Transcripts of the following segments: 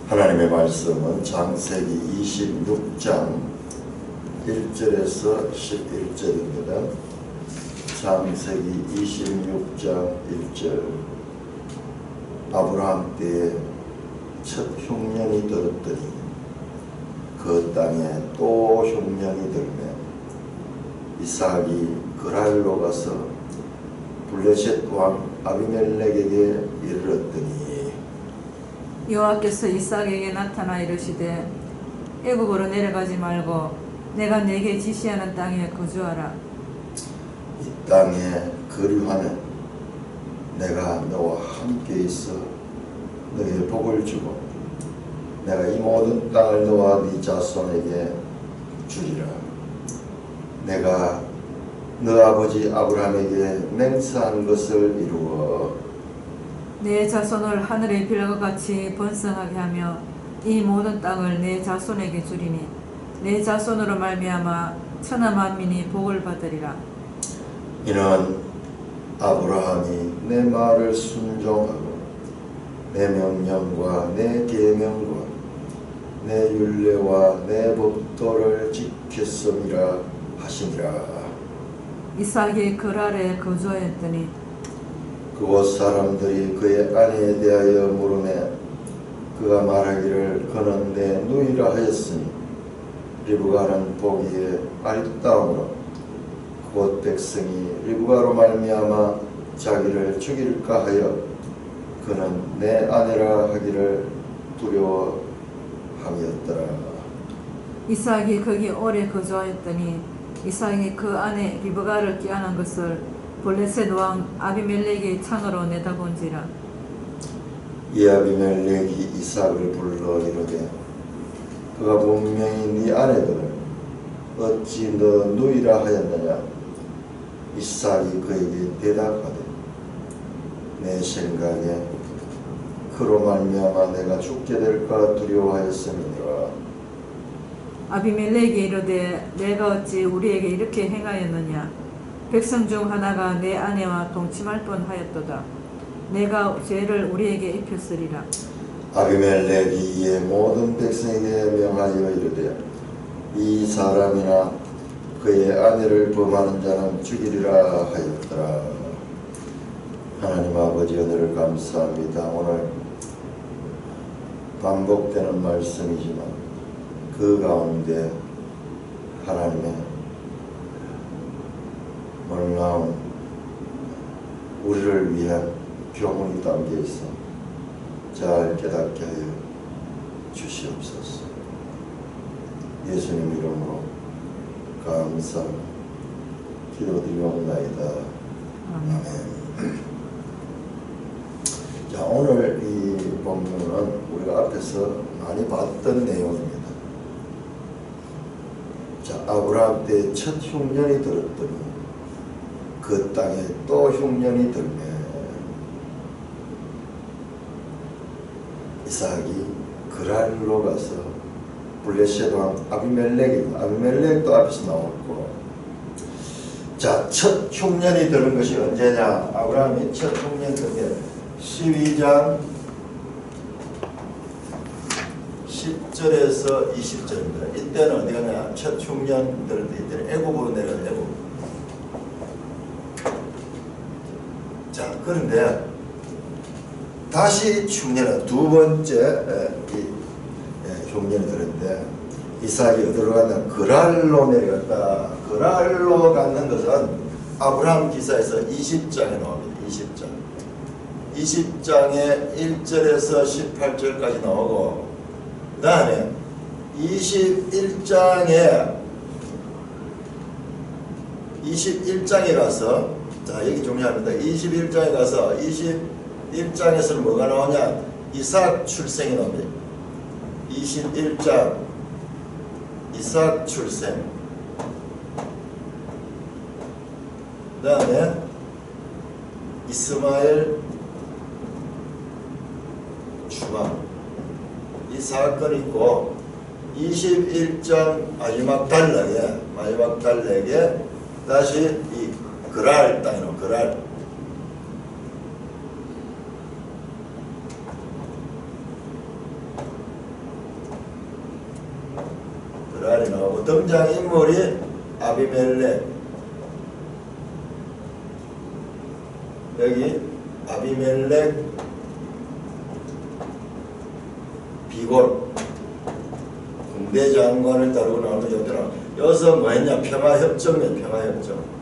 하나님의 말씀은 창세기 26장 1절에서 11절입니다. 창세기 26장 1절. 아브라함 때에 첫 흉년이 들었더니 그 땅에 또 흉년이 들매 이삭이 그랄로 가서 블레셋 왕 아비멜렉에게 이르렀더니 여호와께서 이삭에게 나타나 이르시되 애굽으로 내려가지 말고 내가 네게 지시하는 땅에 거주하라. 이 땅에 거류하면 내가 너와 함께 있어 너에게 복을 주고 내가 이 모든 땅을 너와 네 자손에게 주리라. 내가 너 아버지 아브라함에게 맹세한 것을 이루어 내 자손을 하늘의 별과 같이 번성하게 하며 이 모든 땅을 내 자손에게 주리니 내 자손으로 말미암아 천하 만민이 복을 받으리라. 이는 아브라함이 내 말을 순종하고 내 명령과 내 계명과 내 율례와 내 법도를 지켰음이라 하시니라. 이삭이 그랄에 거주하였더니 그곳 사람들이 그의 아내에 대하여 물으매 그가 말하기를 그는 내 누이라 하였으니 리브가는 보기에 아리따움으로 그곳 백성이 리브가로 말미암아 자기를 죽일까 하여 그는 내 아내라 하기를 두려워함이었더라. 이삭이 거기 오래 거주하였더니 이삭이 그 아내 리브가를 꾀하는 것을 블레셋 왕 아비멜렉의 창으로 내다본지라. 이 아비멜렉이 이삭을 불러 이르되 그가 분명히 네 아내들을 어찌 너 누이라 하였느냐. 이삭이 그에게 대답하되 내 생각에 그로 말미암아 내가 죽게 될까 두려워하였음이니라. 아비멜렉이 이르되 내가 어찌 우리에게 이렇게 행하였느냐. 백성 중 하나가 내 아내와 동침할 뻔하였도다. 내가 죄를 우리에게 입혔으리라. 아비멜렉이 이에 모든 백성에게 명하여 이르되 이 사람이나 그의 아내를 범하는 자는 죽이리라 하였더라. 하나님 아버지 은혜를 감사합니다. 오늘 반복되는 말씀이지만 그 가운데 하나님의 놀라운 우리를 위한 교훈이 담겨 있어 잘 깨닫게 하여 주시옵소서. 예수님 이름으로 감사 기도드리옵나이다. 아멘. 자, 오늘 이 본문은 우리가 앞에서 많이 봤던 내용입니다. 자, 아브라함 때 첫 흉년이 들었더니 그 땅에 또 흉년이 들매 이삭이 그랄로 가서 블레셋 왕 아비멜렉도 앞에서 나왔고, 자, 첫 흉년이 드는 것이 언제냐? 아브라함이 첫 흉년 든 게 12장 10절에서 20절입니다. 이때는 어디 가냐? 첫 흉년 들을 때 이때는 애굽으로 내려가는 애굽. 자, 그런데 다시 흉년은 두 번째 흉년이 들었는데 이삭이 어디로 갔나? 그랄로 내려갔다. 그랄로 갔는 것은 아브라함 기사에서 20장에 나옵니다. 20장에 1절에서 18절까지 나오고, 그 다음에 21장에 가서, 자, 여기 중요합니다. 21장에 가서 21장에서는 뭐가 나오냐? 이삭 출생이 나옵니다. 21장 이삭 출생. 그 다음에 이스마엘 추방, 이 사건이 있고, 21장 마지막 단락에 다시 이 그랄 땅이노, 그랄. 등장인물이 아비멜렉. 여기 아비멜렉 비골 군대장관을 다루고 나오는 여기는 여기서 뭐 했냐? 평화협정이에요. 평화협정.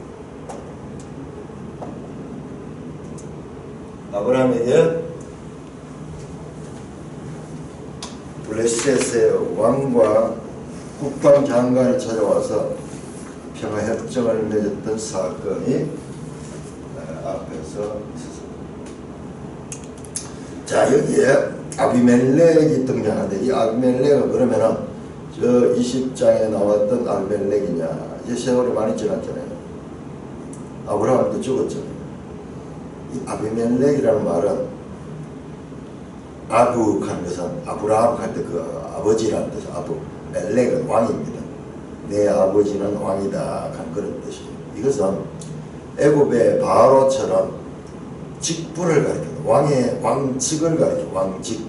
아브라함에게 블레셋의 왕과 국방장관이 찾아와서 평화협정을 맺었던 사건이 앞에서 있었습니다. 자, 여기에 아비멜렉이 등장하는데 이 아비멜렉은 그러면은 저 20장에 나왔던 아비멜렉이냐? 이제 세월이 많이 지났잖아요. 아브라함도 죽었잖아요. 이 아비멜렉이라는 말은 아북한 것은 아브라함 할 때 그 아버지라는 뜻이 아부멜렉은 왕입니다. 내 아버지는 왕이다 한 그런 뜻이에요. 이것은 애굽의 바로처럼 직분을 가리킵니다. 왕의 왕직을 가리킵니다. 왕직.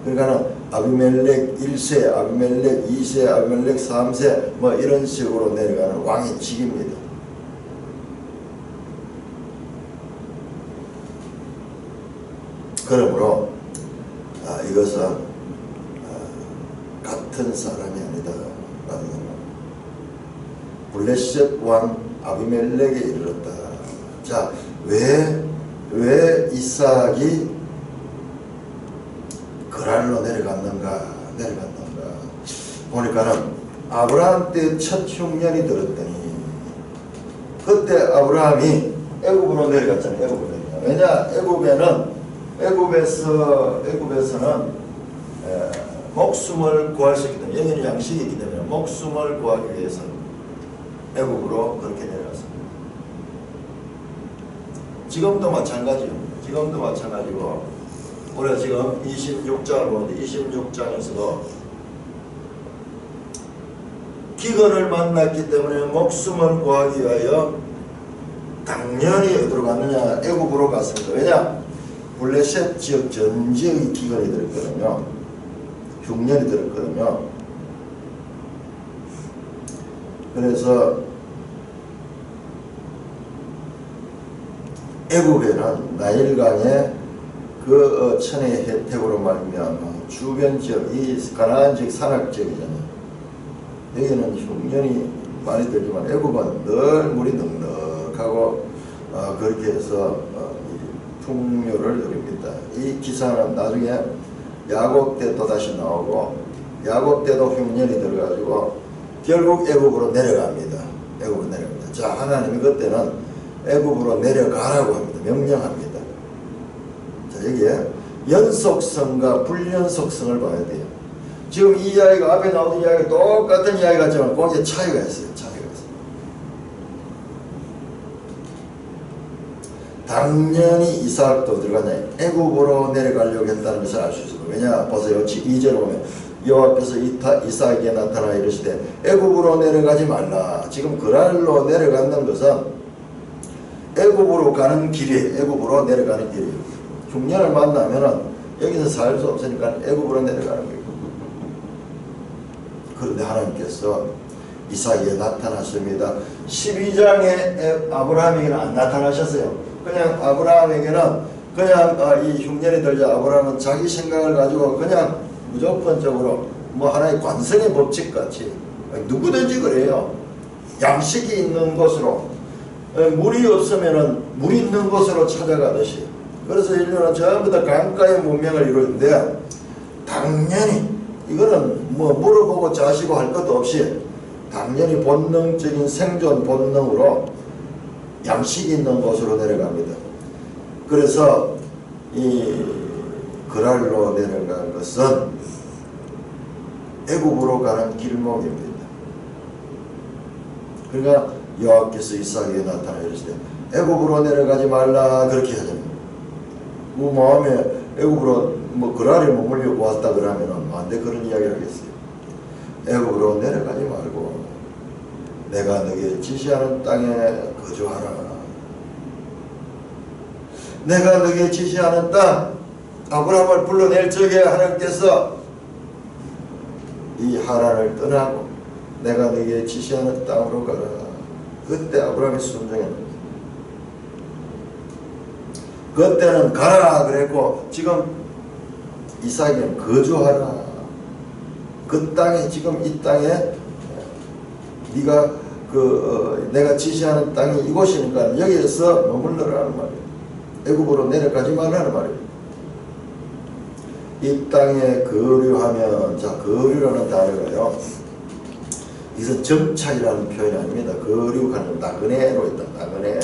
그러니까는 아비멜렉 1세, 아비멜렉 2세, 아비멜렉 3세 뭐 이런 식으로 내려가는 왕의 직입니다. 그러므로 이것은 같은 사람이 아니다 라는 겁니다. 블레셋 왕 아비멜렉에 이르렀다. 자, 왜 이삭이 그랄로 내려갔는가 보니까는 아브라함 때 첫 흉년이 들었더니 그때 아브라함이 애굽으로 내려갔잖아요. 애굽으로 내려가. 왜냐? 애굽에서는 목숨을 구할 수 있기 때문에 여기는 양식이기 때문에 목숨을 구하기 위해서 애굽으로 그렇게 내려갔습니다. 지금도 마찬가지요. 지금도 마찬가지고 우리가 지금 26장을 보는데 26장에서도 기근을 만났기 때문에 목숨을 구하기 위하여 당연히 어디로 갔느냐? 애굽으로 갔습니다. 왜냐? 블레셋 지역 전 지역이 기근이 들었거든요. 흉년이 들었거든요. 그래서 애굽에는 나일강의 그 천의 혜택으로 말미암아 주변 지역, 이 가나안 지역 산악 지역이잖아요. 여기는 흉년이 많이 들지만 애굽은 늘 물이 넉넉하고 그렇게 해서 풍요를 누립니다. 이 기사는 나중에 야곱 때 또다시 나오고 야곱 때도 흉년이 들어가지고 결국 애굽으로 내려갑니다. 애굽으로 내려갑니다. 자, 하나님이 그때는 애굽으로 내려가라고 합니다. 명령합니다. 자, 여기에 연속성과 불연속성을 봐야 돼요. 지금 이 이야기가 앞에 나오는 이야기가 똑같은 이야기 같지만 거기에 차이가 있어요. 당연히 이삭도 들어가냐 애굽으로 내려가려고 했다는 것을 알 수 있습니다. 왜냐? 보세요. 2절에 보면 여호와께서 이삭에게 나타나 이르시되 애굽으로 내려가지 말라. 지금 그랄로 내려가는 것은 애굽으로 가는 길이에요. 애굽으로 내려가는 길이에요. 흉년을 만나면은 여기서 살 수 없으니까 애굽으로 내려가는 거예요. 그런데 하나님께서 이삭에게 나타났습니다. 12장에 아브라함에게는 안 나타나셨어요. 그냥 아브라함에게는 그냥 이 흉년이 들자 아브라함은 자기 생각을 가지고 그냥 무조건적으로 뭐 하나의 관성의 법칙 같이 누구든지 그래요. 양식이 있는 곳으로 물이 없으면은 물 있는 곳으로 찾아가듯이. 그래서 인류는 전부 다 강가의 문명을 이루는데 당연히 이거는 뭐 물어보고 자시고 할 것도 없이 당연히 본능적인 생존 본능으로 양식이 있는 곳으로 내려갑니다. 그래서 이 그랄로 내려간 것은 애굽으로 가는 길목입니다. 그러니까 여호와께서 이삭에게 나타나 이르시되 애굽으로 내려가지 말라 그렇게 하잖아요. 그 마음에 애굽으로 뭐 그랄에 머물려고 왔다 그러면은 안돼 그런 이야기를 하겠어요. 애굽으로 내려가지 말고 내가 너에게 지시하는 땅에 거주하라. 내가 너에게 지시하는 땅 아브라함을 불러낼 적에 하나님께서 이 하란을 떠나고 내가 너에게 지시하는 땅으로 가라. 그때 아브라함이 순종했습니다. 그때는 가라 그랬고 지금 이삭에게는 거주하라. 그 땅에 지금 이 땅에 네가 내가 지시하는 땅이 이곳이니까 여기에서 머물러라는 말이에요. 애굽으로 내려가지 말라는 말이에요. 이 땅에 거류하면, 자, 거류라는 단어가요, 이것은 정착이라는 표현이 아닙니다. 거류하는 나그네로 있다. 나그네.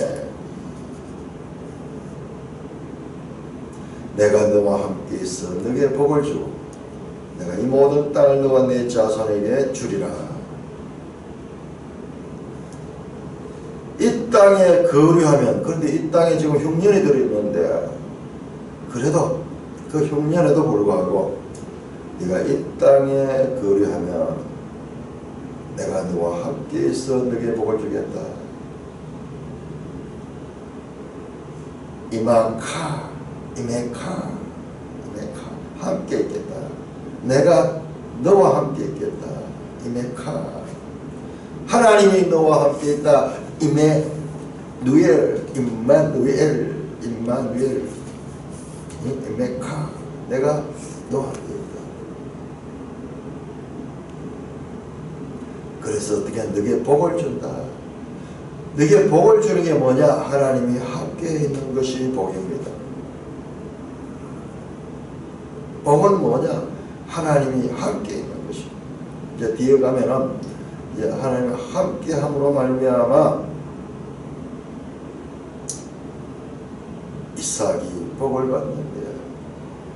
내가 너와 함께 있어 너에게 복을 주고 내가 이 모든 땅을 너와 내 자손에게 주리라. 이 땅에 거류하면, 그런데 이 땅에 지금 흉년이 들어있는데 그래도 그 흉년에도 불구하고 네가 이 땅에 거류하면 내가 너와 함께 있어 너에게 복을 주겠다. 이마카 이메카 함께 있겠다. 내가 너와 함께 있겠다. 이메카 하나님이 너와 함께 있다. 임마누엘 이메카 내가 너와 함께 있다. 그래서 어떻게 너에게 복을 준다. 너에게 복을 주는 게 뭐냐? 하나님이 함께 있는 것이 복입니다. 복은 뭐냐? 하나님이 함께 있는 것이. 이제 뒤에 가면은 이제 하나님이 함께 함으로 말미암아 이삭이 복을 받는데,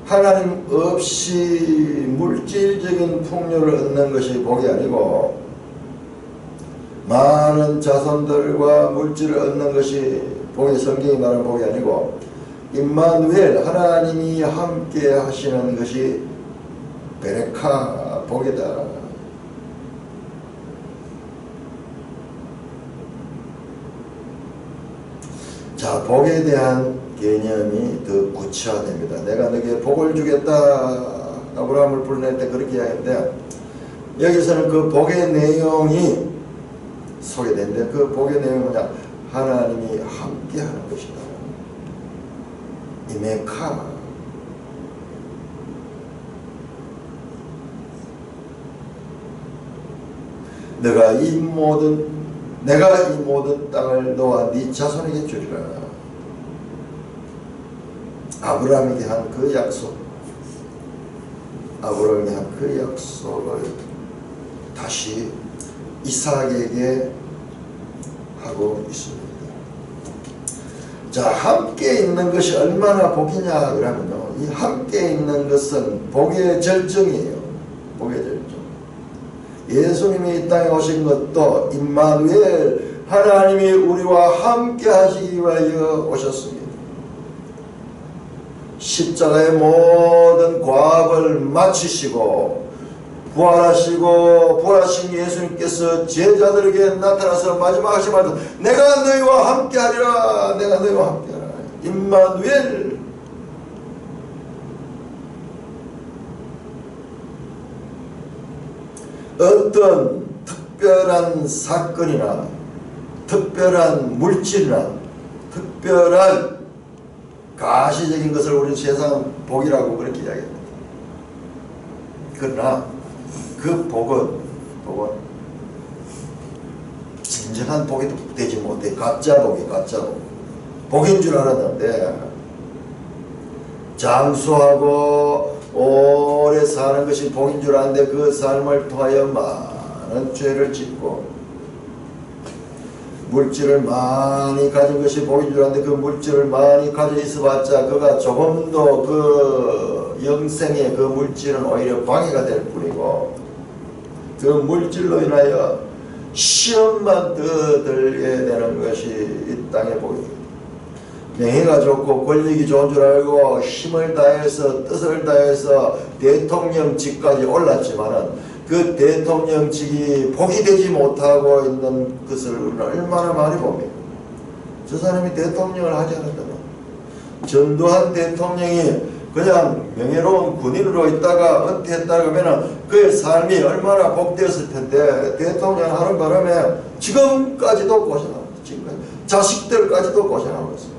하나님 없이 물질적인 풍요를 얻는 것이 복이 아니고 많은 자손들과 물질을 얻는 것이 복이, 성경이 말하는 복이 아니고 임마누엘 하나님이 함께 하시는 것이 베레카 복이다. 자, 복에 대한 개념이 더 구체화됩니다. 내가 너에게 복을 주겠다. 아브라함을 불러낼 때 그렇게 이야기했는데 여기서는 그 복의 내용이 소개되는데 그 복의 내용이 뭐냐? 하나님이 함께 하는 것이다. 이메카 내가 이 모든 땅을 너와 네 자손에게 주리라. 아브라함에게 한 그 약속, 아브라함에게 한 그 약속을 다시 이삭에게 하고 있습니다. 자, 함께 있는 것이 얼마나 복이냐 그러면요, 이 함께 있는 것은 복의 절정이에요. 복의 절정. 예수님이 이 땅에 오신 것도 임마누엘 하나님이 우리와 함께 하시기 위하여 오셨습니다. 십자가의 모든 과업을 마치시고 부활하신 예수님께서 제자들에게 나타나서 마지막 하신 말씀, 내가 너희와 함께 하리라. 내가 너희와 함께 하리라. 임마누엘. 어떤 특별한 사건이나 특별한 물질이나 특별한 가시적인 것을 우리 세상은 복이라고 그렇게 이야기합니다. 그러나 그 복은 진정한 복이 되지 못해. 가짜 복이. 복인 줄 알았는데 장수하고 오래 사는 것이 복인 줄 아는데 그 삶을 통하여 많은 죄를 짓고 물질을 많이 가진 것이 복인 줄 아는데 그 물질을 많이 가져 있어봤자 그가 조금도 그 영생의 그 물질은 오히려 방해가 될 뿐이고 그 물질로 인하여 시험만 더 들게 되는 것이 이 땅의 복입니다. 명예가 좋고 권력이 좋은 줄 알고 힘을 다해서 뜻을 다해서 대통령직까지 올랐지만은 그 대통령직이 복이 되지 못하고 있는 것을 우리는 얼마나 많이 봅니까? 저 사람이 대통령을 하지 않았다면 전두환 대통령이 그냥 명예로운 군인으로 있다가 은퇴했다 그러면은 그의 삶이 얼마나 복되었을 텐데 대통령 하는 바람에 지금까지도 고생하고 있어요. 지금까지 자식들까지도 고생하고 있어요.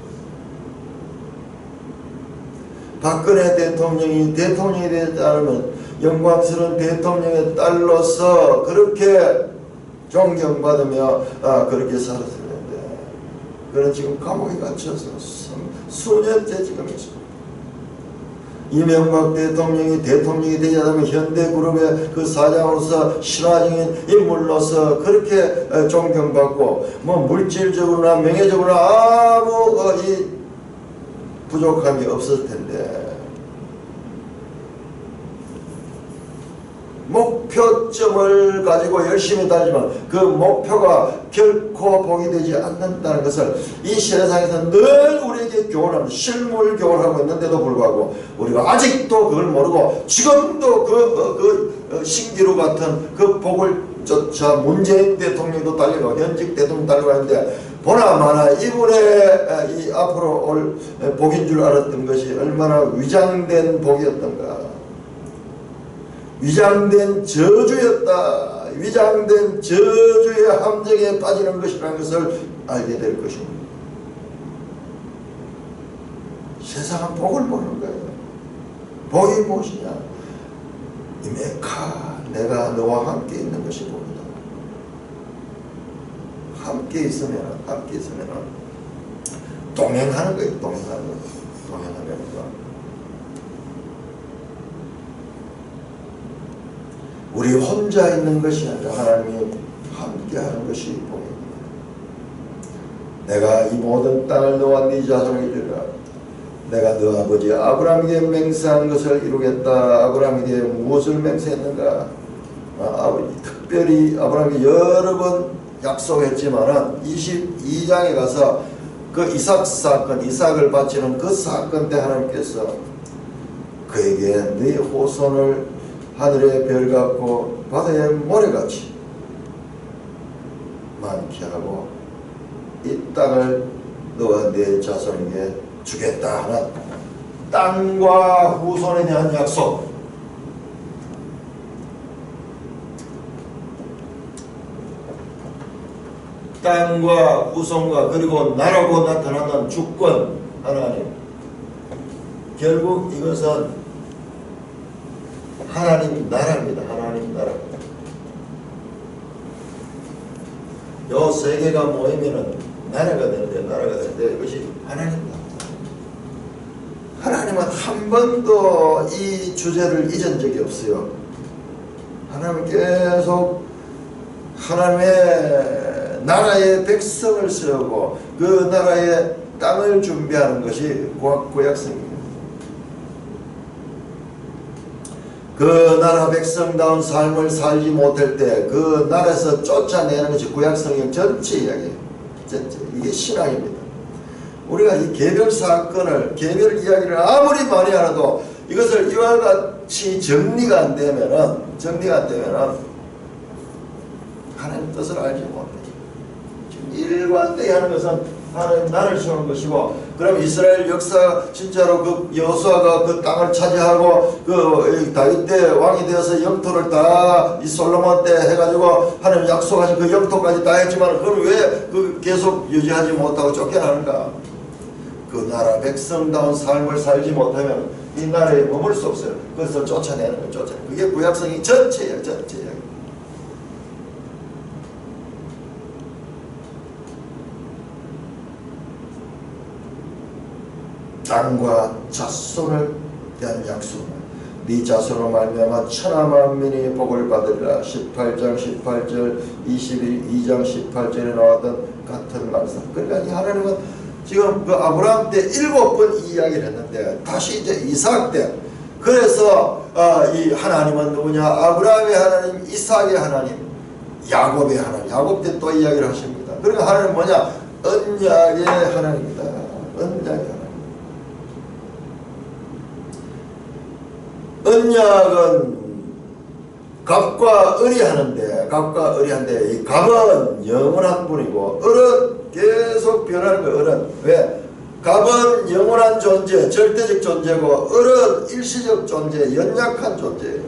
박근혜 대통령이 대통령이 되지 않으면 영광스러운 대통령의 딸로서 그렇게 존경받으며 그렇게 살았을 텐데 그는 지금 감옥에 갇혀서 수년째 지금 있습니다. 이명박 대통령이 되지 않으면 현대그룹의 그 사장으로서 신화적인 인물로서 그렇게 존경받고 뭐 물질적으로나 명예적으로나 아무 이 부족함이 없을 텐데 목표점을 가지고 열심히 다니지만 그 목표가 결코 복이 되지 않는다는 것을 이 세상에서 늘 우리에게 교훈합니다. 실물 교훈하고 있는데도 불구하고 우리가 아직도 그걸 모르고 지금도 그 신기루 같은 그 복을 쫓아 문재인 대통령도 달려가고 현직 대통령 달려가는데 보나마나 이분의 이 앞으로 올 복인 줄 알았던 것이 얼마나 위장된 복이었던가. 위장된 저주였다. 위장된 저주의 함정에 빠지는 것이라는 것을 알게 될 것입니다. 세상은 복을 모르는 거예요. 복이 무엇이냐? 이메카 내가 너와 함께 있는 것이 복이다. 함께 있으면 동행하는 거예요. 동행하는 거. 우리 혼자 있는 것이 아니라 하나님이 함께하는 것이 복입니다. 내가 이 모든 땅을 너와 네 자손에게 주리라. 내가 너 아버지 아브라함에게 맹세한 것을 이루겠다. 아브라함에게 무엇을 맹세했는가? 아버지 특별히 아브라함에게 여러 번 약속했지만은 22장에 가서 그 이삭 사건, 이삭을 바치는 그 사건 때 하나님께서 그에게 네 후손을 하늘의 별 같고 바다의 모래같이 많게 하고 이 땅을 너와 네 자손에게 주겠다 하는 땅과 후손에 대한 약속. 땅과 후손과 그리고 나라고 나타나는 주권 하나님. 결국 이것은 하나님 나라입니다. 하나님 나라. 요 세 개가 모이면은 나라가 되는데 이것이 하나님 나라. 하나님은 한 번도 이 주제를 잊은 적이 없어요. 하나님 계속 하나님의 나라의 백성을 세우고 그 나라의 땅을 준비하는 것이 구약성입니다. 그 나라 백성다운 삶을 살지 못할 때 그 나라에서 쫓아내는 것이 구약성경 전체 이야기예요. 전체. 이게 신앙입니다. 우리가 이 개별 사건을, 개별 이야기를 아무리 많이 알아도 이것을 이와 같이 정리가 안 되면은 하나님 뜻을 알지 못해요. 지금 일관되게 하는 것은 하나님 나라를 세우는 것이고, 그럼 이스라엘 역사 진짜로 그 여호수아가 그 땅을 차지하고 그 다윗 때 왕이 되어서 영토를 다 이 솔로몬 때 해가지고 하나님 약속하신 그 영토까지 다 했지만 그걸 왜 그 계속 유지하지 못하고 쫓겨나는가? 그 나라 백성다운 삶을 살지 못하면 이 나라에 머물 수 없어요. 그것을 쫓아내는 거예요. 쫓아내는. 그게 구약성이 전체예요. 전체예요. 땅과 자손을 대한 약속. 네 자손으로 말미암아 천하 만민이 복을 받으리라. 18장 18절 2장 18절에 나왔던 같은 말씀. 그러니까 이 하나님은 지금 그 아브라함 때 7번 이야기를 했는데 다시 이제 이삭 때, 그래서 이 하나님은 누구냐? 아브라함의 하나님, 이삭의 하나님, 야곱의 하나님. 야곱 때 또 이야기를 하십니다. 그러니까 하나님은 뭐냐? 언약의 하나님입니다. 언약의 하나님. 언약은 갑과 을이 하는데, 이 갑은 영원한 분이고 을은 계속 변하는 거예요. 을은 왜? 갑은 영원한 존재, 절대적 존재고 을은 일시적 존재, 연약한 존재예요.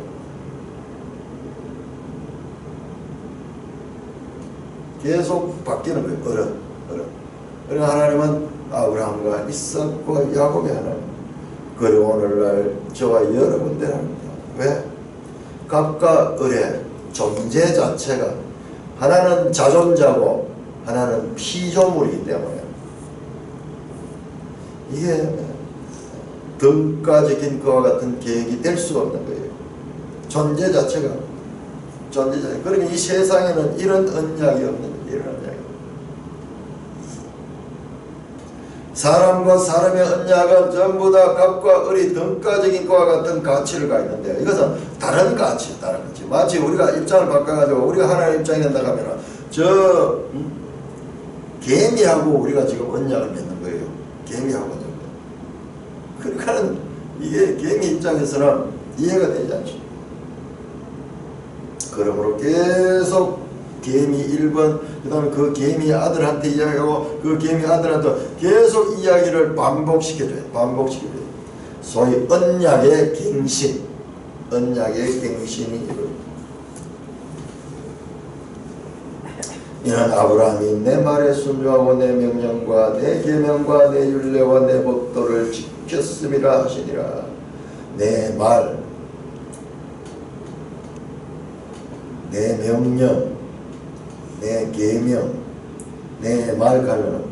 계속 바뀌는 거예요. 을은. 그러니까 하나님은 아브라함과 이삭과 야곱의 하나님. 그리고 오늘날 저와 여러분들합니다. 왜? 갑과 을의 존재 자체가 하나는 자존자고 하나는 피조물이기 때문에 이게 등까지 그와 같은 계획이 될 수가 없는 거예요. 존재 자체가. 그러니 이 세상에는 이런 언약이 없는 이런 언약이. 사람과 사람의 언약은 전부 다 갑과 을이 등가적인 것과 같은 가치를 갖고 있는데 이것은 다른 가치. 마치 우리가 입장을 바꿔가지고 우리가 하나님 입장이 된다 하면 개미하고 우리가 지금 언약을 맺는 거예요. 개미하고. 그러니까는 이게 개미 입장에서는 이해가 되지 않죠. 그러므로 계속 개미 1번, 그 다음에 그 개미 아들한테 이야기하고 그 개미 아들한테 계속 이야기를 반복시켜줘요. 소위 언약의 갱신. 언약의 갱신이 이루어집니다. 이는 아브라함이 내 말에 순종하고 내 명령과 내 계명과 내 율례와 내 법도를 지켰음이라 하시니라. 내 말, 내 명령, 내 계명, 내 말 가면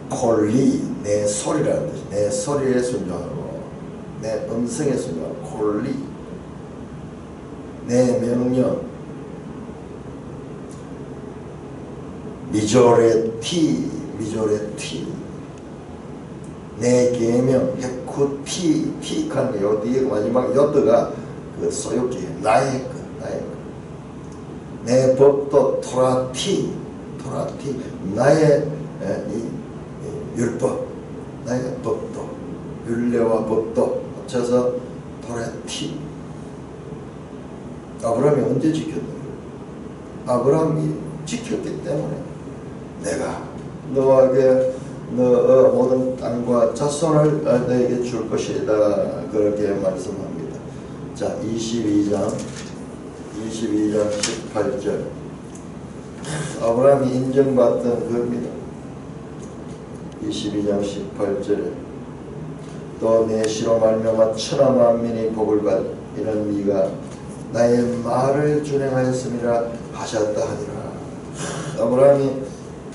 콜리, 내 소리라는 뜻이. 내 소리에 순종하고 내 음성에 순종하고 콜리, 내 명령 미조레티, 내 계명 헤쿠티, 티칸 요 뒤에 마지막 요트가 그 소유기 나의 것. 내 법도 토라티, 나의 이 율법, 나의 법도, 율례와 법도 합쳐서 토라티. 아브라함이 언제 지켰노? 아브라함이 지켰기 때문에 내가 너에게 너 모든 땅과 자손을 너에게 줄 것이다. 그렇게 말씀합니다. 자, 22장 18절. 아브라함이 인정받던 겁니다. 22장 18절에 또 내 시로 말미암아 천하 만민이 복을 받 이는 네가 나의 말을 준행하였음이라 하셨다 하니라. 아브라함이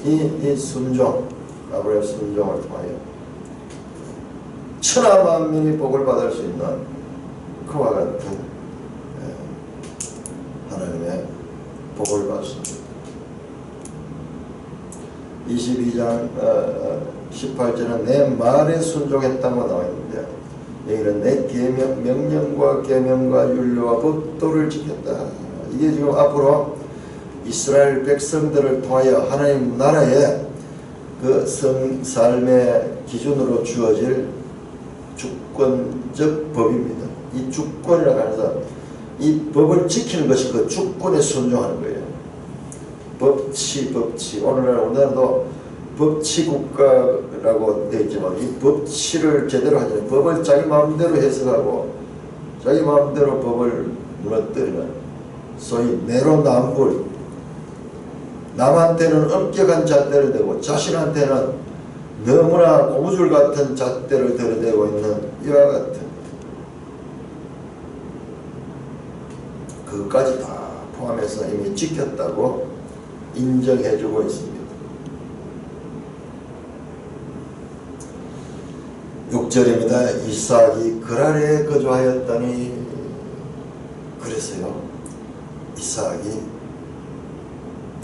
이 순종, 아브라함의 순종을 통하여 천하 만민이 복을 받을 수 있는 그와 같은 하나님의 복을 받습니다. 22장 18절은 내 말에 순종했다고 나와 있는데 여기는 내 계명, 명령과 계명과 율례와 법도를 지켰다. 이게 지금 앞으로 이스라엘 백성들을 통하여 하나님 나라의 그 삶의 기준으로 주어질 주권적 법입니다. 이 주권이라고 해서 이 법을 지키는 것이 그 주권에 순종하는 거예요. 법치. 오늘날 우리나라도 법치국가라고 되어 있지만 이 법치를 제대로 하지 않아요. 법을 자기 마음대로 해석하고 자기 마음대로 법을 무너뜨리는 소위 내로남불. 남한테는 엄격한 잣대를 대고 자신한테는 너무나 고무줄 같은 잣대를 들이대고 있는 이와 같은 그것까지 다 포함해서 이미 지켰다고 인정해주고 있습니다. 6절입니다. 이삭이 그랄에 거주하였더니 그래서요 이삭이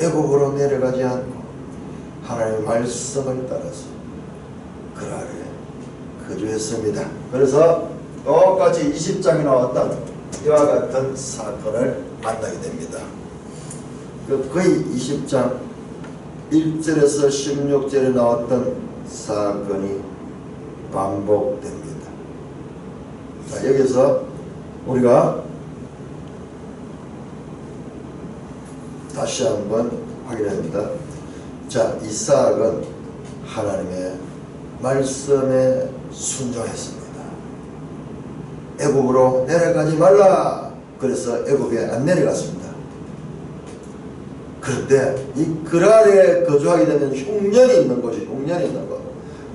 애굽으로 내려가지 않고 하나님의 말씀을 따라서 그랄에 거주했습니다. 그래서 똑같이 20장에 나왔던 이와 같은 사건을 만나게 됩니다. 거의 20장 1절에서 16절에 나왔던 사건이 반복됩니다. 자, 여기서 우리가 다시 한번 확인합니다. 자, 이삭은 하나님의 말씀에 순종했습니다. 애굽으로 내려가지 말라. 그래서 애굽에 안 내려갔습니다. 그런데 이 그랄에 거주하게 되면 흉년이 있는 곳이 흉년이 있는 곳.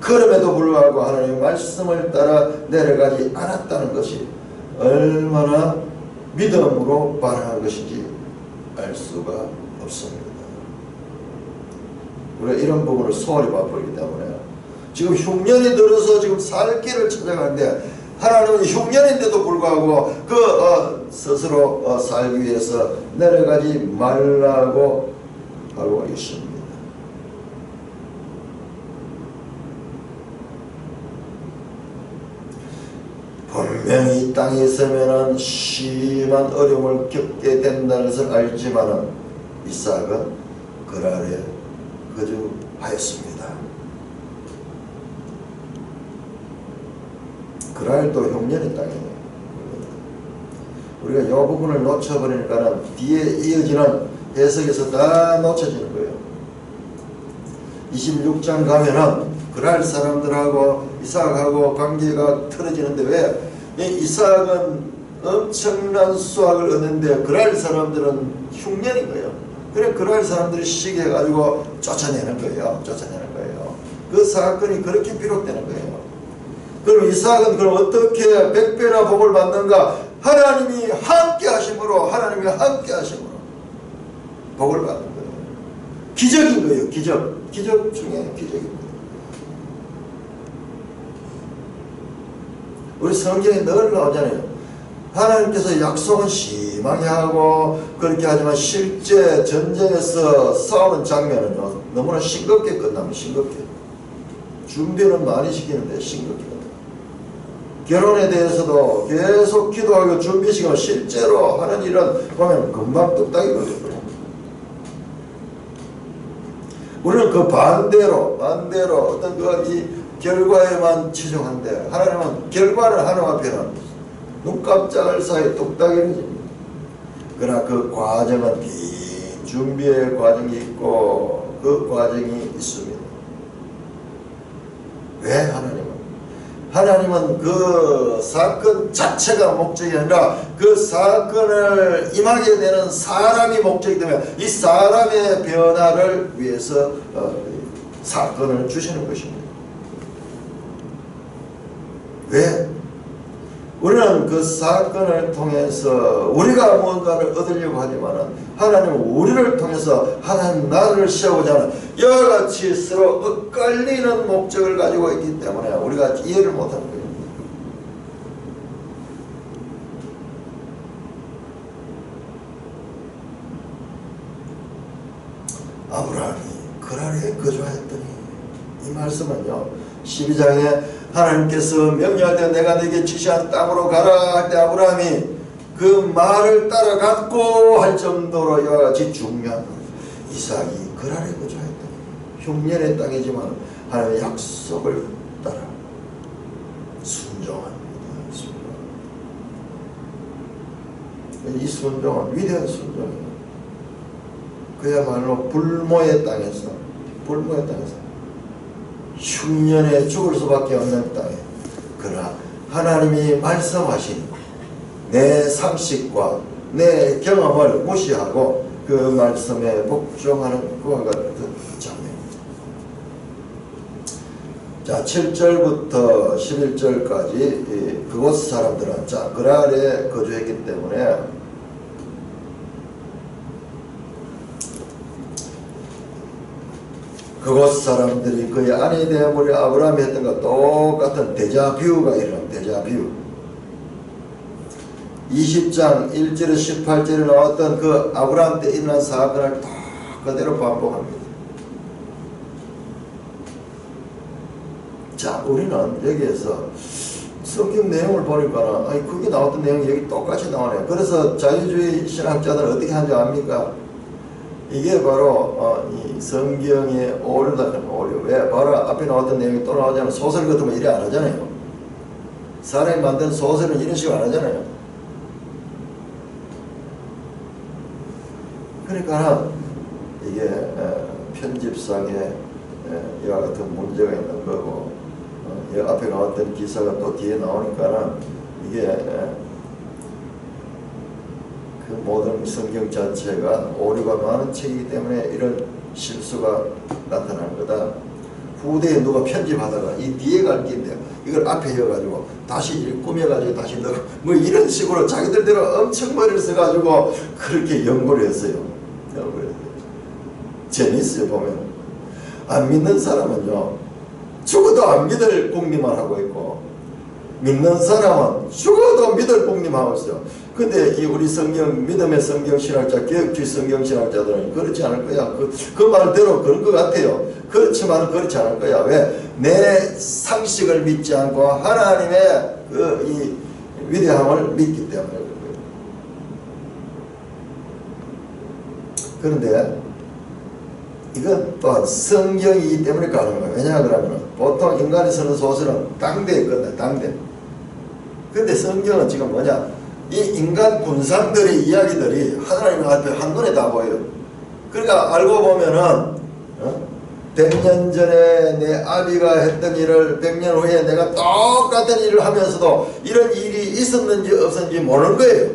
그럼에도 불구하고 하나님의 말씀을 따라 내려가지 않았다는 것이 얼마나 믿음으로 반응한 것인지 알 수가 없습니다. 우리가 이런 부분을 소홀히 바꾸기 때문에 지금 흉년이 들어서 지금 살 길을 찾아가는데 하나님은 흉년인데도 불구하고 스스로 살기 위해서 내려가지 말라고 하고 있습니다. 분명히 이 땅에 있으면 심한 어려움을 겪게 된다는 것을 알지만 이삭은 그랄에 거주하였습니다. 그랄도 흉년의 땅이에요. 우리가 이 부분을 놓쳐버리니까 뒤에 이어지는 해석에서 다 놓쳐지는 거예요. 26장 가면은 그랄 사람들하고 이삭하고 관계가 틀어지는데 왜? 이삭은 엄청난 수확을 얻는데 그랄 사람들은 흉년인 거예요. 그래 그랄 사람들이 시기해가지고 쫓아내는 거예요. 그 사건이 그렇게 비롯되는 거예요. 그럼 이삭은 그럼 어떻게 100배나 복을 받는가? 하나님이 함께 하심으로 복을 받는 거예요. 기적인 거예요. 기적 중에 기적입니다. 우리 성경에 늘 나오잖아요. 하나님께서 약속은 심하게 하고 그렇게 하지만 실제 전쟁에서 싸우는 장면은요 너무나 싱겁게 끝납니다. 싱겁게. 준비는 많이 시키는데 싱겁게 끝납니다. 결혼에 대해서도 계속 기도하고 준비시키고 실제로 하는 일은 보면 금방 뚝딱이 걸려요. 우리는 그 반대로 어떤 이 결과에만 치중한데 하나님은 결과를 하는 앞에는 눈 깜짝할 사이 뚝딱이는 집니다. 그러나 그 과정은 긴 준비의 과정이 있고 그 과정이 있습니다. 왜 하나님은 그 사건 자체가 목적이 아니라 그 사건을 임하게 되는 사람이 목적이기 때문에 이 사람의 변화를 위해서 사건을 주시는 것입니다. 왜? 우리는 그 사건을 통해서 우리가 무언가를 얻으려고 하지만 하나님은 우리를 통해서 하나님 나라를 세우고자 하는 여러가지 서로 엇갈리는 목적을 가지고 있기 때문에 우리가 이해를 못하는 거예요. 아브라함이 그랄에 거주하였더니 이 말씀은요 12장에 하나님께서 명령할 때 내가 너에게 지시한 땅으로 가라 할 때 아브라함이 그 말을 따라갔고 할 정도로 이와 같이 중요한 거예요. 이삭이 그랄에 거주하였더니 흉년의 땅이지만 하나님의 약속을 따라 순종합니다. 이 순종은 위대한 순종이에요. 그야말로 불모의 땅에서 흉년에 죽을 수밖에 없는 땅에 그러나 하나님이 말씀하신 내 상식과 내 경험을 무시하고 그 말씀에 복종하는 그와 같은 장면입니다. 자 7절부터 11절까지 그곳 사람들은 그랄에 거주했기 때문에 그곳 사람들이 그의 아내 되어버린 아브라함이 했던 것 똑같은 데자뷰가 일어납니다. 데자뷰. 20장 1절에서 18절에 나왔던 그 아브라함 때 일어난 사건을 다 그대로 반복합니다. 자, 우리는 여기에서 성경 내용을 보니까 그게 나왔던 내용이 여기 똑같이 나오네요. 그래서 자유주의 신학자들은 어떻게 하는지 압니까? 이게 바로 이 성경의 오류다는 오류. 왜? 바로 앞에 나왔던 내용이 또 나오잖아요. 소설 같으면 이래 안 하잖아요. 사람이 만든 소설은 이런 식으로 안 하잖아요. 그러니까 이게 편집상의 이와 같은 문제가 있는 거고, 이 앞에 나왔던 기사가 또 뒤에 나오니까는 이게 그 모든 성경 자체가 오류가 많은 책이기 때문에 이런 실수가 나타나는 거다. 후대에 누가 편집하다가 이 뒤에 갈 게인데 이걸 앞에 이어가지고 다시 꾸며가지고 다시 넣고 뭐 이런 식으로 자기들대로 엄청 머리를 써가지고 그렇게 연구를 했어요. 재밌어요. 보면 안 믿는 사람은요 죽어도 안 믿을 공리만 하고 있고, 믿는 사람은 죽어도 믿을 공리만 하고 있어요. 근데 이 우리 믿음의 성경신학자, 개혁주의 성경신학자들은 그렇지 않을 거야. 그 말대로 그런 것 같아요. 그렇지만 그렇지 않을 거야. 왜? 내 상식을 믿지 않고 하나님의 이 위대함을 믿기 때문에 그런 거예요. 그런데 이건 또한 성경이기 때문에 가는 거예요. 왜냐 그러면 보통 인간이 쓰는 소설은 당대에 끝나, 당대. 근데 성경은 지금 뭐냐? 이 인간 군상들의 이야기들이 하나님 앞에 한눈에 다 보여요. 그러니까 알고 보면은 100년 전에 내 아비가 했던 일을 100년 후에 내가 똑같은 일을 하면서도 이런 일이 있었는지 없었는지 모르는 거예요.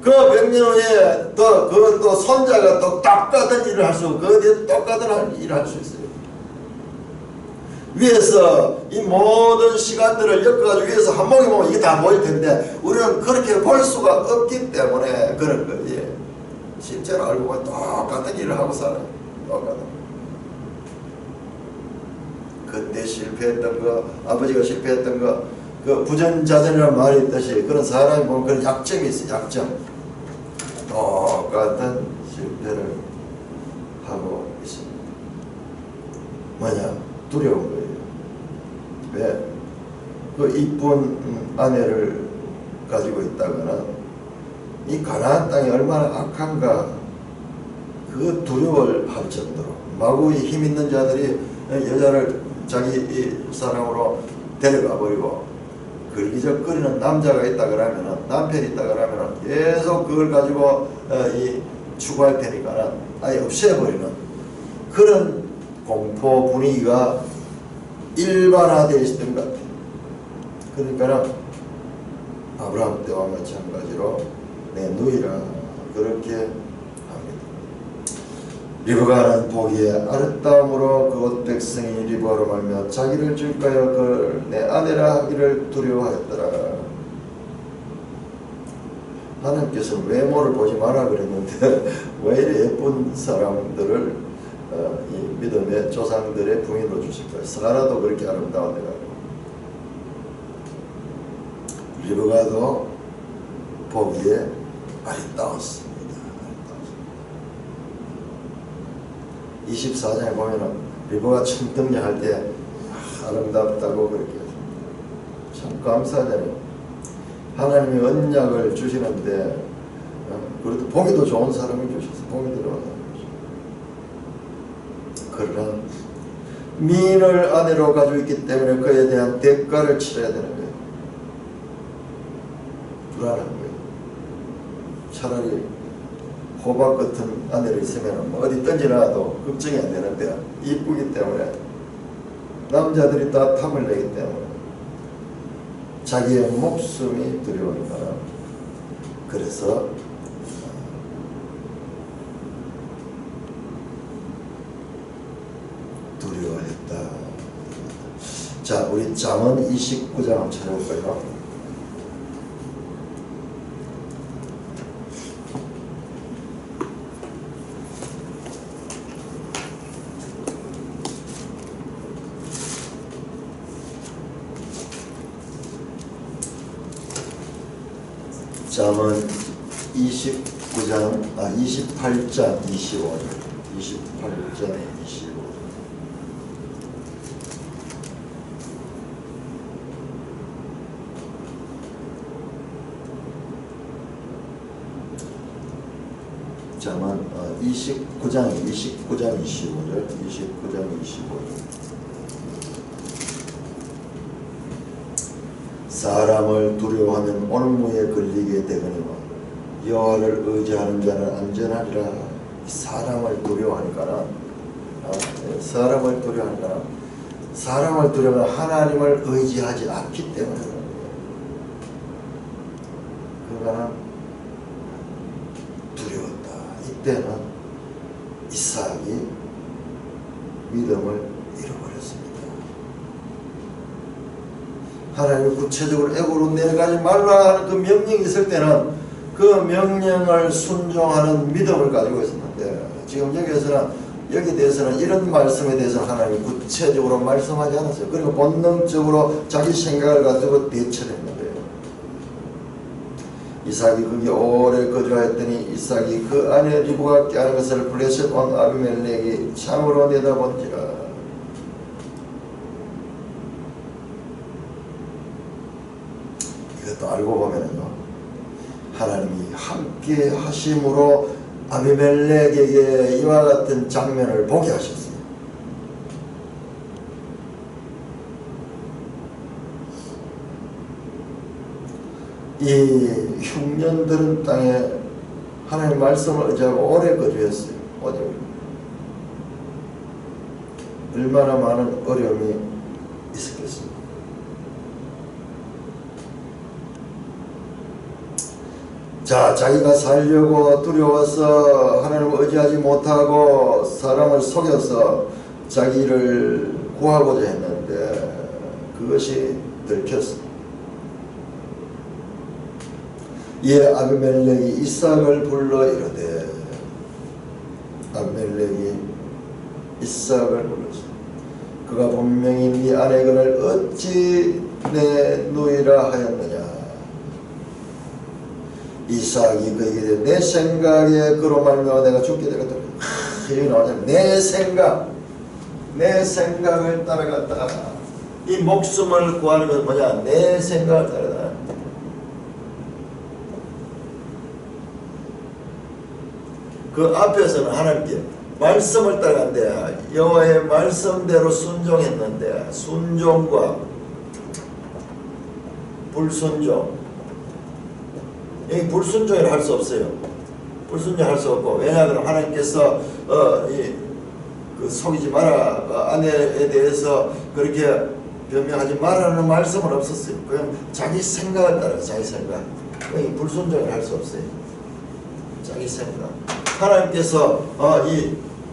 그 100년 후에 또 손자가 또 똑같은 일을 할 수 있고 그 뒤에 똑같은 일을 할 수 있어요. 위에서 이 모든 시간들을 엮어가지고 위에서 한 목에 보면 이게 다 보일 텐데 우리는 그렇게 볼 수가 없기 때문에 그런 거지. 실제로 알고 보면 똑같은 일을 하고 살아요. 똑같은. 그때 실패했던 거, 아버지가 실패했던 거, 그 부전자전이라는 말이 있듯이 그런 사람이 보면 그런 약점이 있어요. 약점. 똑같은 실패를 하고 있습니다. 뭐냐? 두려운 거예요. 왜? 그 이쁜 아내를 가지고 있다거나 이 가나안 땅이 얼마나 악한가 그 두려워할 정도로 마구 힘 있는 자들이 여자를 자기 사랑으로 데려가 버리고 걸기적거리는 남자가 있다 그러면은 남편이 있다 그러면은 계속 그걸 가지고 추구할 테니까는 아예 없애버리는 그런 공포 분위기가 일반화되어 있었던 것 같아요. 그러니까 아브라함 때와 마찬가지로 내 누이라 그렇게 합니다. 리브가는 보기에 아름다움으로 그곳 백성이 리브가로 말며 자기를 줄까요 그를 내 아내라 하기를 두려워하였더라. 하나님께서는 외모를 보지 마라 그랬는데 왜 이렇게 예쁜 사람들을 이 믿음의 조상들의 부인으로 주실까요? 사라도 그렇게 아름다운 데가 리브가도 보기에 아름다웠습니다. 24장에 보면은 리브가 첫 등장할 때 아름답다고 그렇게 참 감사하잖아요. 하나님이 언약을 주시는데 그래도 보기도 좋은 사람을 주셔서 보기 들어가요. 그러나 미인을 아내로 가지고 있기 때문에 그에 대한 대가를 치러야 되는 거예요. 불안한 거예요. 차라리 호박 같은 아내를 있으면 뭐 어디 던지놔도 걱정이 안 되는데 이쁘기 때문에 남자들이 다 탐을 내기 때문에 자기의 목숨이 두려우니까 그래서 두려워했다. 자, 우리 잠언 29장 한번 찾아볼까요? 잠언 28장 25절 28장 25절 잠언 29장 25절 사람을 두려워하면 올무에 걸리게 되거니와 여호와를 의지하는 자는 안전하리라. 사람을 두려워하니까 사람을 두려워하나? 사람을 두려워하면 하나님을 의지하지 않기 때문에 그가 두려웠다. 이때는 이삭이 믿음을 잃어버렸습니다. 하나님이 구체적으로 애굽으로 내려가지 말라 하는 그 명령이 있을 때는 그 명령을 순종하는 믿음을 가지고 있었는데, 지금 여기에서는 여기에 대해서는 이런 말씀에 대해서 하나님이 구체적으로 말씀하지 않았어요. 그리고 본능적으로 자기 생각을 가지고 대처를 했는 거예요. 이삭이 거기 오래 거주하였더니 이삭이 그 아내 리브가 깨하는 것을 블레셋 왕 아비멜렉이 창으로 내다본지라. 이것도 알고 보면요, 하나님이 함께 하심으로 아비멜렉에게 이와 같은 장면을 보게 하셨어요. 이 흉년들은 땅에 하나님의 말씀을 의지하고 오래 거주했어요. 얼마나 많은 어려움이 있었겠습니까? 자, 자기가 살려고 두려워서 하나님을 의지하지 못하고 사람을 속여서 자기를 구하고자 했는데 그것이 들켰습니다. 이에 아비멜렉이 이삭을 불러 이르되, 아비멜렉이 이삭을 불렀습니다. 그가 분명히 네 아내 그를 어찌 내 누이라 하였느냐. 이삭이 그에게 내 생각에 그로 말미암아 내가 죽게 되거든. 여기 나오냐, 내 생각을 따라갔다가 이 목숨을 구하는 건 뭐냐, 내 생각을 따라가. 그 앞에서는 하나님께 말씀을 따라간대. 여호와의 말씀대로 순종했는데 순종과 불순종, 이 불순종을 할 수 없어요. 불순종 할 수 없고, 왜냐하면 하나님께서 그 속이지 마라, 아내에 대해서 그렇게 변명하지 말라는 말씀은 없었어요. 그냥 자기 생각을 따라, 자기 생각. 이 불순종을 할 수 없어요. 자기 생각. 하나님께서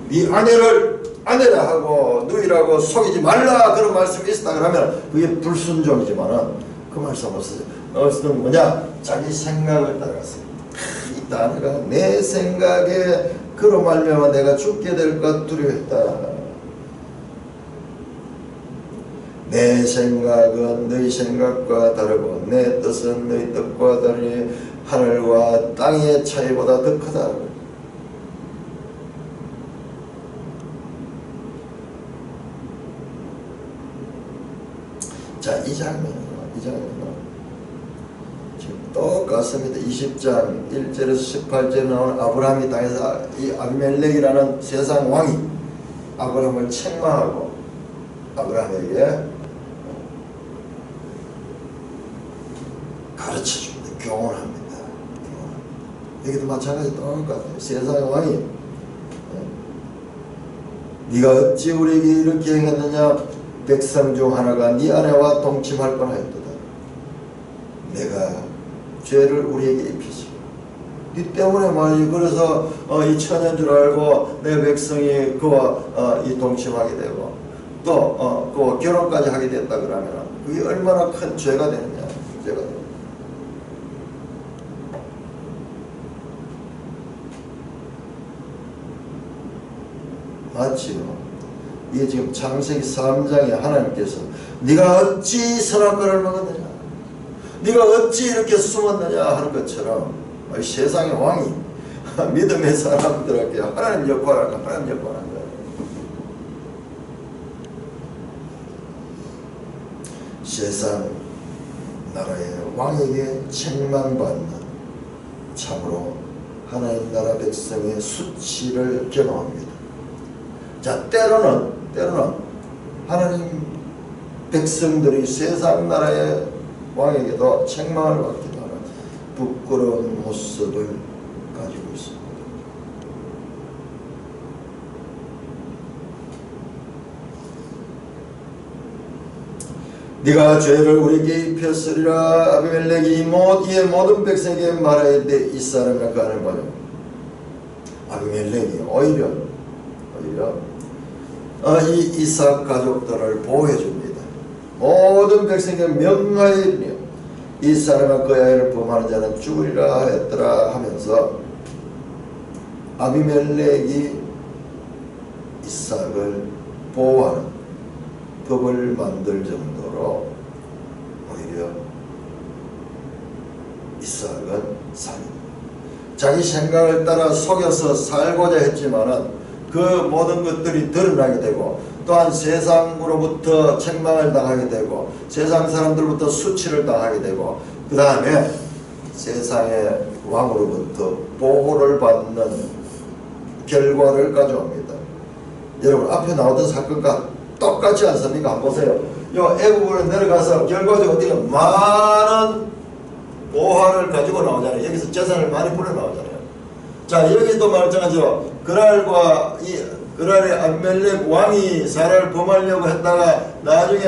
네 아내를 아내라 하고 누이라고 속이지 말라 그런 말씀이 있었다 그러면 그게 불순종이지만은 그 말씀 없었어요. 어떤 뭐냐, 자기 생각을 따라갔어요. 이 단어가 내 생각에 그로 말미암아 내가 죽게 될까 두려웠다. 내 생각은 너희 생각과 다르고 내 뜻은 너희 뜻과 다르니 하늘과 땅의 차이보다 더 크다. 자, 이 장면은 지금 똑같습니다. 20장 1절에서 18절에 나오는 아브라함이 당해서 이 아비멜렉이라는 세상 왕이 아브라함을 책망하고 아브라함에게 가르쳐줍니다. 교훈합니다. 여기도 마찬가지 똑같아요. 세상 왕이 네가 어찌 우리에게 이렇게 행했느냐. 백성 중 하나가 네 아내와 동침할 뻔하였도다. 내가 죄를 우리에게 입히시고 네 때문에 말이지. 그래서 이 처녀인 줄 알고 내 백성이 그와 이 동침하게 되고 또 그 결혼까지 하게 됐다 그러면 그게 얼마나 큰 죄가 되느냐. 죄가 되느냐. 마치요. 이게 지금 창세기 3장에 하나님께서 네가 어찌 선악과를 먹었느냐, 네가 어찌 이렇게 숨었느냐 하는 것처럼 세상의 왕이 믿음의 사람들에게 하나님 역할을 하는 거예요. 세상 나라의 왕에게 책망받는 참으로 하나님 나라 백성의 수치를 경험합니다. 자, 때로는 하나님 백성들이 세상 나라의 왕에게도 책망을 받기도 하는 부끄러운 모습을 가지고 있습니다. 네가 죄를 우리에게 입혔으리라. 아비멜렉이 이의 모든 백성에게 말하였되 이 사람이나 그 아내를 보냐. 아비멜렉이 오히려 이 이삭 가족들을 보호해 줍니다. 모든 백성에게 명하여 이르며 이 사람과 그 아이를 범하는 자는 죽으리라 하였더라 하면서 아비멜렉이 이삭을 보호하는 법을 만들 정도로 오히려 이삭은 살입니다. 자기 생각을 따라 속여서 살고자 했지만은 그 모든 것들이 드러나게 되고 또한 세상으로부터 책망을 당하게 되고 세상 사람들부터 수치를 당하게 되고 그 다음에 세상의 왕으로부터 보호를 받는 결과를 가져옵니다. 여러분 앞에 나오던 사건과 똑같지 않습니까? 한번 보세요. 요 애국으로 내려가서 결과적으로 어디가 많은 보화를 가지고 나오잖아요. 여기서 재산을 많이 불어 나오잖아요. 자 여기도 마찬가지로 그랄의 아비멜렉 왕이 사라를 범하려고 했다가 나중에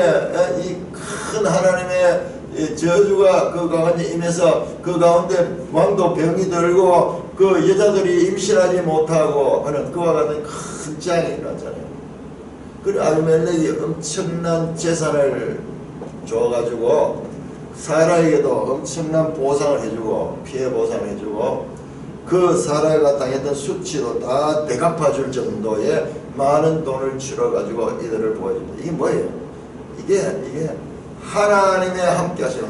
이 큰 하나님의 저주가 그 가운데 임해서 그 가운데 왕도 병이 들고 그 여자들이 임신하지 못하고 하는 그와 같은 큰 재앙이 일어났잖아요. 그리고 아비멜렉이 엄청난 재산을 줘가지고 사라에게도 엄청난 보상을 해주고 피해 보상을 해주고 그 사라가 당했던 수치도 다 되갚아줄 정도의 많은 돈을 치러가지고 이들을 보여줍니다. 이게 뭐예요? 이게 하나님의 함께 하시는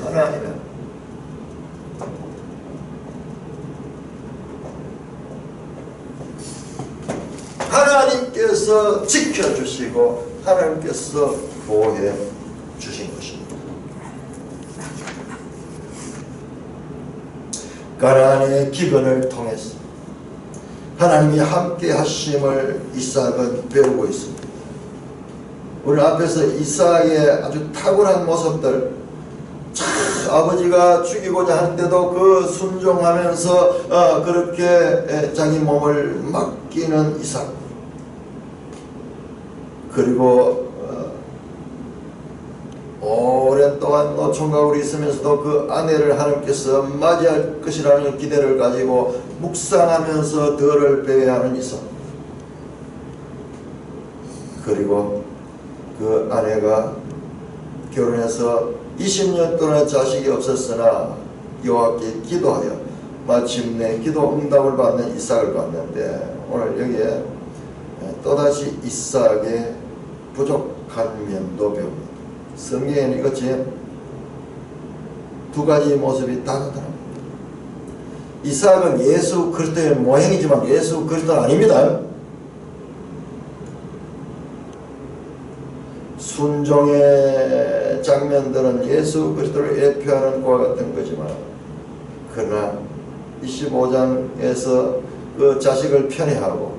하나님께서 지켜주시고 하나님께서 보호해 주신 것입니다. 가나안의 기근을 통해서 하나님이 함께 하심을 이삭은 배우고 있습니다. 오늘 앞에서 이삭의 아주 탁월한 모습들, 아버지가 죽이고자 하는데도 그 순종하면서 그렇게 자기 몸을 맡기는 이삭, 그리고 오랜 동안 노총각으로 있으면서도 그 아내를 하나님께서 맞이할 것이라는 기대를 가지고 묵상하면서 덜을 배회하는 이삭, 그리고 그 아내가 결혼해서 20년 동안 자식이 없었으나 여호와께 기도하여 마침내 기도 응답을 받는 이삭을 봤는데 오늘 여기에 또다시 이삭의 부족한 면도 배웁니다. 성경에는 이것이 두 가지 모습이 다 나타납니다. 이삭은 예수 그리스도의 모형이지만 예수 그리스도는 아닙니다. 순종의 장면들은 예수 그리스도를 예표하는 것과 같은 거지만 그러나 25장에서 그 자식을 편애하고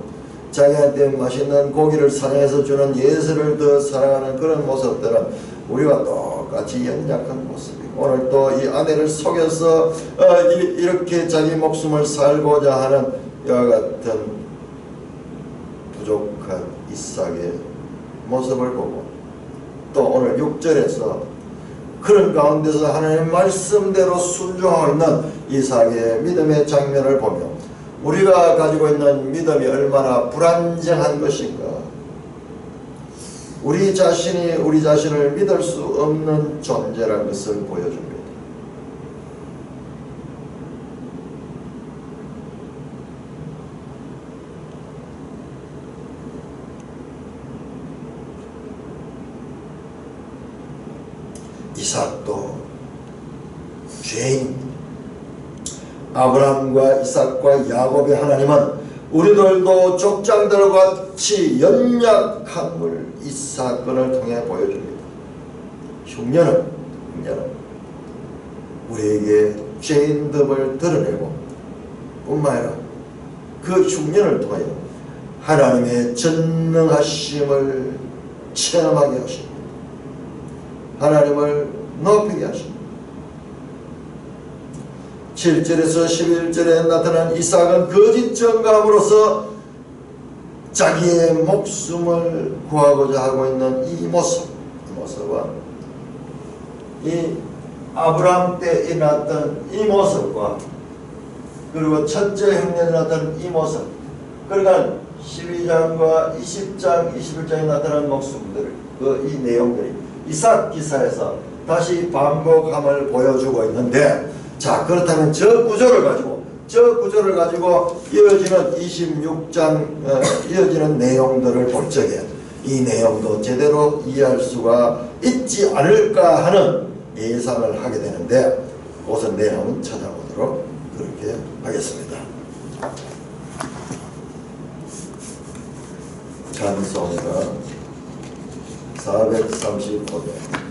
자기한테 맛있는 고기를 사냥해서 주는 예수를 더 사랑하는 그런 모습들은 우리와 똑같이 연약한 모습이고 오늘 또 이 아내를 속여서 이렇게 자기 목숨을 살고자 하는 이와 같은 부족한 이삭의 모습을 보고 또 오늘 6절에서 그런 가운데서 하나님의 말씀대로 순종하고 있는 이삭의 믿음의 장면을 보며 우리가 가지고 있는 믿음이 얼마나 불안정한 것인가, 우리 자신이 우리 자신을 믿을 수 없는 존재라는 것을 보여줍니다. 이삭도 죄인입니다. 아브라함과 이삭과 야곱의 하나님은 우리들도 족장들과 같이 연약함을 이 사건을 통해 보여줍니다. 흉년은 우리에게 죄인됨을 드러내고 뿐만 아니라 그 흉년을 통하여 하나님의 전능하심을 체험하게 하십니다. 하나님을 높이게 하십니다. 7절에서 11절에 나타난 이삭은 거짓 증거함으로써 자기의 목숨을 구하고자 하고 있는 이 모습은 이 아브라함 때 일어났던 이 모습과 그리고 첫째 흉년에 나타난 이 모습, 그러니까 12장과 20장, 21장에 나타난 목숨들, 이 내용들이 이삭 기사에서 다시 반복함을 보여주고 있는데, 자, 그렇다면 저 구조를 가지고 이어지는 26장 이어지는 내용들을 볼 적에 이 내용도 제대로 이해할 수가 있지 않을까 하는 예상을 하게 되는데, 그것은 내일 한번 찾아보도록 그렇게 하겠습니다. 간송가 435회